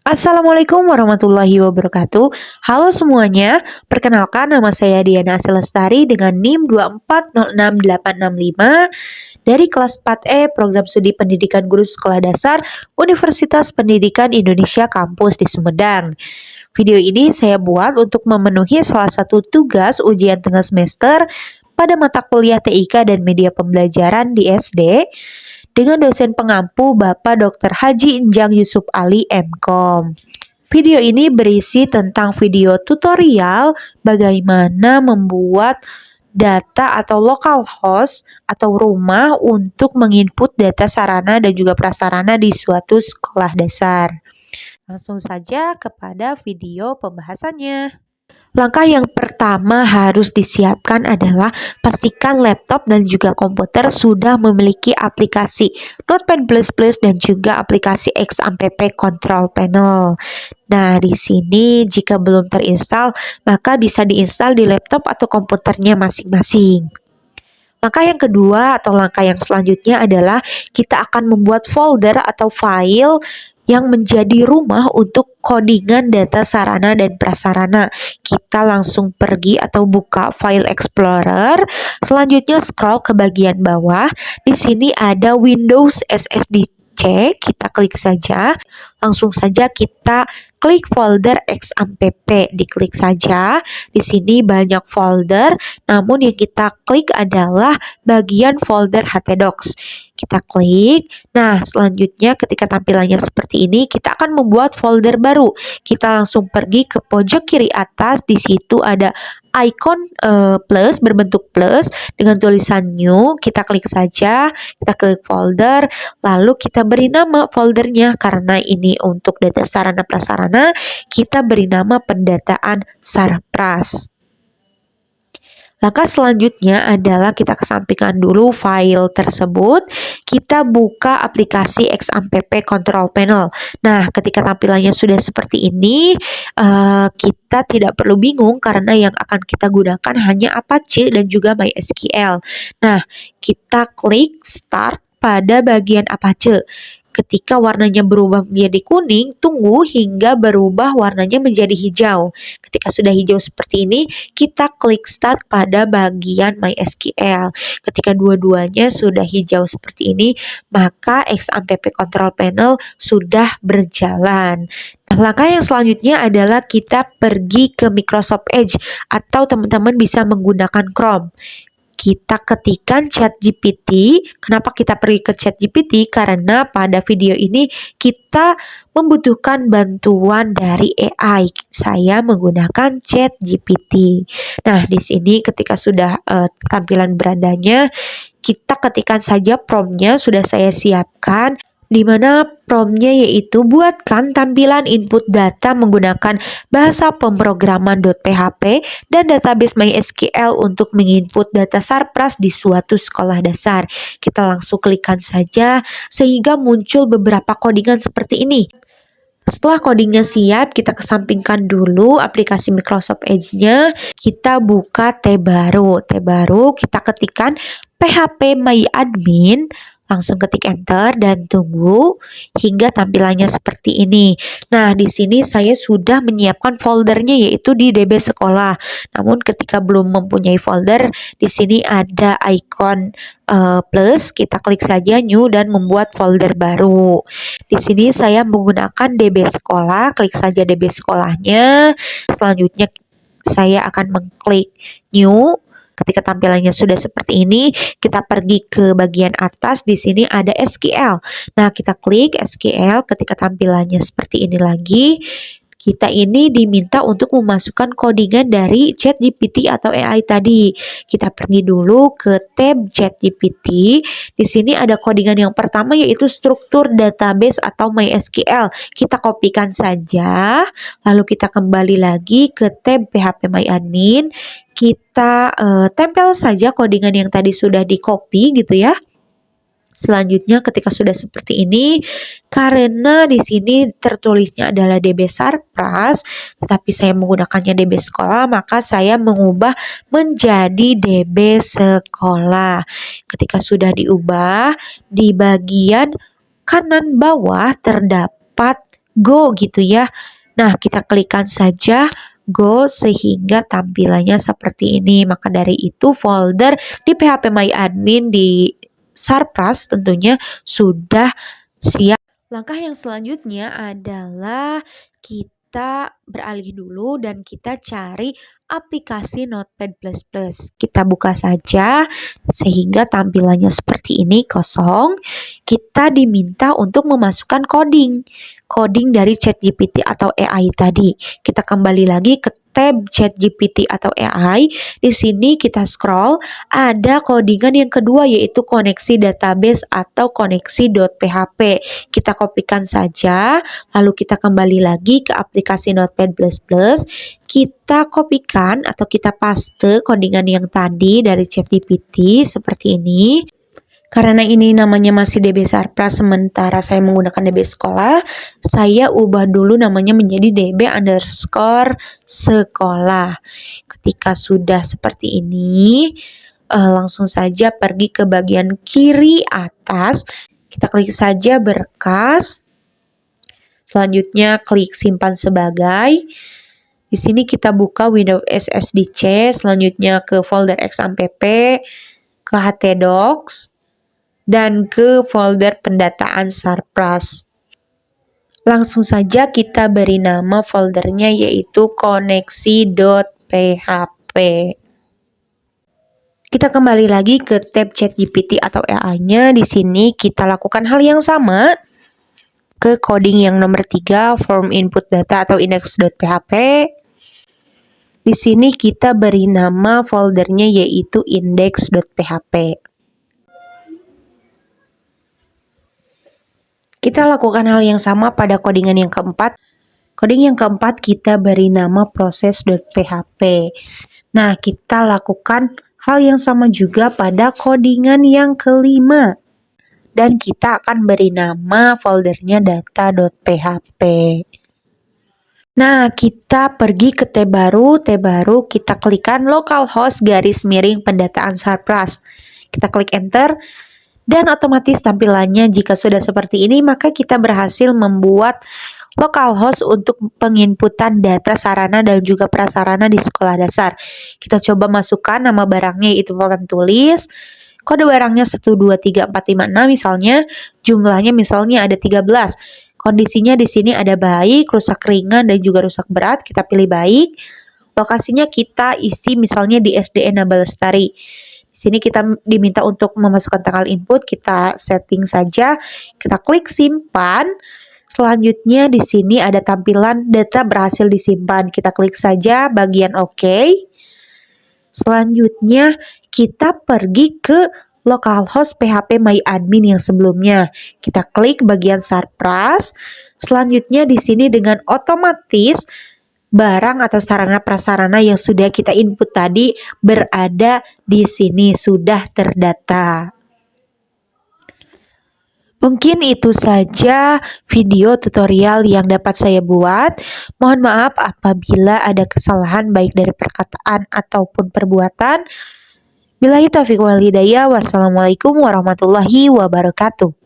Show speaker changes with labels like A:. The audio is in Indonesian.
A: Assalamualaikum warahmatullahi wabarakatuh. Halo semuanya, perkenalkan nama saya Diana Selestari dengan NIM 2406865 dari kelas 4E Program Studi Pendidikan Guru Sekolah Dasar Universitas Pendidikan Indonesia Kampus di Sumedang. Video ini saya buat untuk memenuhi salah satu tugas ujian tengah semester pada mata kuliah TIK dan media pembelajaran di SD dengan dosen pengampu Bapak Dr. Haji Enjang Yusuf Ali MKom. Video ini berisi tentang video tutorial bagaimana membuat data atau localhost atau rumah untuk menginput data sarana dan juga prasarana di suatu sekolah dasar. Langsung saja kepada video pembahasannya. Langkah yang pertama harus disiapkan adalah pastikan laptop dan juga komputer sudah memiliki aplikasi Notepad++ dan juga aplikasi XAMPP Control Panel. Nah, di sini jika belum terinstall, maka bisa diinstal di laptop atau komputernya masing-masing. Langkah yang kedua atau langkah yang selanjutnya adalah kita akan membuat folder atau file yang menjadi rumah untuk codingan data sarana dan prasarana. Kita langsung pergi atau buka File Explorer. Selanjutnya scroll ke bagian bawah. Di sini ada Windows SSDC. Kita klik saja. Langsung saja kita klik folder XAMPP. Diklik saja. Di sini banyak folder, namun yang kita klik adalah bagian folder htdocs. Kita klik. Nah, selanjutnya ketika tampilannya seperti ini, kita akan membuat folder baru. Kita langsung pergi ke pojok kiri atas. Di situ ada icon plus berbentuk plus dengan tulisan new. Kita klik saja. Kita klik folder. Lalu kita beri nama foldernya. Karena ini untuk data sarana prasarana, kita beri nama pendataan sarpras. Langkah selanjutnya adalah kita kesampingkan dulu file tersebut. Kita buka aplikasi XAMPP Control Panel. Nah, ketika tampilannya sudah seperti ini, kita tidak perlu bingung karena yang akan kita gunakan hanya Apache dan juga MySQL. Nah, kita klik Start pada bagian Apache. Ketika warnanya berubah menjadi kuning, tunggu hingga berubah warnanya menjadi hijau. Ketika sudah hijau seperti ini, kita klik start pada bagian MySQL. Ketika dua-duanya sudah hijau seperti ini, maka XAMPP Control Panel sudah berjalan. Nah, langkah yang selanjutnya adalah kita pergi ke Microsoft Edge atau teman-teman bisa menggunakan Chrome. Kita ketikkan ChatGPT. Kenapa kita pergi ke ChatGPT? Karena pada video ini kita membutuhkan bantuan dari AI. Saya menggunakan ChatGPT. Nah, di sini ketika sudah tampilan berandanya, kita ketikkan saja promptnya sudah saya siapkan, di mana promptnya yaitu buatkan tampilan input data menggunakan bahasa pemrograman .php dan database MySQL untuk menginput data sarpras di suatu sekolah dasar. Kita langsung klikkan saja sehingga muncul beberapa codingan seperti ini. Setelah codingnya siap, kita kesampingkan dulu aplikasi Microsoft Edge-nya. Kita buka tab baru. Tab baru kita ketikkan php myadmin. Langsung ketik enter dan tunggu hingga tampilannya seperti ini. Nah, di sini saya sudah menyiapkan foldernya yaitu di DB sekolah. Namun ketika belum mempunyai folder, di sini ada icon plus, kita klik saja new dan membuat folder baru. Di sini saya menggunakan DB sekolah, klik saja DB sekolahnya. Selanjutnya saya akan mengklik new. Ketika tampilannya sudah seperti ini, kita pergi ke bagian atas. Di sini ada SQL. Nah, kita klik SQL. Ketika tampilannya seperti ini lagi, kita ini diminta untuk memasukkan codingan dari ChatGPT atau AI tadi. Kita pergi dulu ke tab ChatGPT. Di sini ada codingan yang pertama yaitu struktur database atau MySQL. Kita kopikan saja. Lalu kita kembali lagi ke tab PHP MyAdmin. Kita tempel saja codingan yang tadi sudah di copy gitu ya. Selanjutnya ketika sudah seperti ini, karena di sini tertulisnya adalah DB Sarpras, tetapi saya menggunakannya DB sekolah, maka saya mengubah menjadi DB sekolah. Ketika sudah diubah, di bagian kanan bawah terdapat go gitu ya. Nah, kita klikkan saja go sehingga tampilannya seperti ini. Maka dari itu folder di phpMyAdmin di Sarpras tentunya sudah siap. Langkah yang selanjutnya adalah kita beralih dulu dan kita cari aplikasi Notepad++. Kita buka saja sehingga tampilannya seperti ini kosong. Kita diminta untuk memasukkan coding dari ChatGPT atau AI tadi. Kita kembali lagi ke tab ChatGPT atau AI. Di sini kita scroll, ada codingan yang kedua yaitu koneksi database atau koneksi.php. Kita kopikan saja, lalu kita kembali lagi ke aplikasi Notepad++. Kita kopikan atau kita paste codingan yang tadi dari ChatGPT seperti ini. Karena ini namanya masih DB Sarpras sementara saya menggunakan DB sekolah, saya ubah dulu namanya menjadi DB_sekolah. Ketika sudah seperti ini, langsung saja pergi ke bagian kiri atas, kita klik saja berkas. Selanjutnya klik simpan sebagai. Di sini kita buka Windows SSDC, selanjutnya ke folder XAMPP, ke htdocs, dan ke folder pendataan Sarpras. Langsung saja kita beri nama foldernya yaitu koneksi.php. Kita kembali lagi ke tab ChatGPT atau AI-nya. Di sini kita lakukan hal yang sama ke coding yang nomor 3, form input data atau index.php. Di sini kita beri nama foldernya yaitu index.php. Kita lakukan hal yang sama pada codingan yang keempat. Coding yang keempat kita beri nama proses.php. Nah, kita lakukan hal yang sama juga pada codingan yang kelima. Dan kita akan beri nama foldernya data.php. Nah, kita pergi ke tab baru kita klikkan localhost _pendataan Sarpras. Kita klik enter. Dan otomatis tampilannya jika sudah seperti ini, maka kita berhasil membuat localhost untuk penginputan data sarana dan juga prasarana di sekolah dasar. Kita coba masukkan nama barangnya yaitu papan tulis, kode barangnya 123456 misalnya, jumlahnya misalnya ada 13. Kondisinya di sini ada baik, rusak ringan, dan juga rusak berat. Kita pilih baik. Lokasinya kita isi misalnya di SDN Naba Lestari. Di sini kita diminta untuk memasukkan tanggal input, kita setting saja, kita klik simpan. Selanjutnya di sini ada tampilan data berhasil disimpan, kita klik saja bagian OK. Selanjutnya kita pergi ke localhost phpMyAdmin yang sebelumnya, kita klik bagian Sarpras. Selanjutnya di sini dengan otomatis barang atau sarana prasarana yang sudah kita input tadi berada di sini, sudah terdata. Mungkin itu saja video tutorial yang dapat saya buat. Mohon maaf apabila ada kesalahan baik dari perkataan ataupun perbuatan. Billahi taufiq wal hidayah. Wassalamualaikum warahmatullahi wabarakatuh.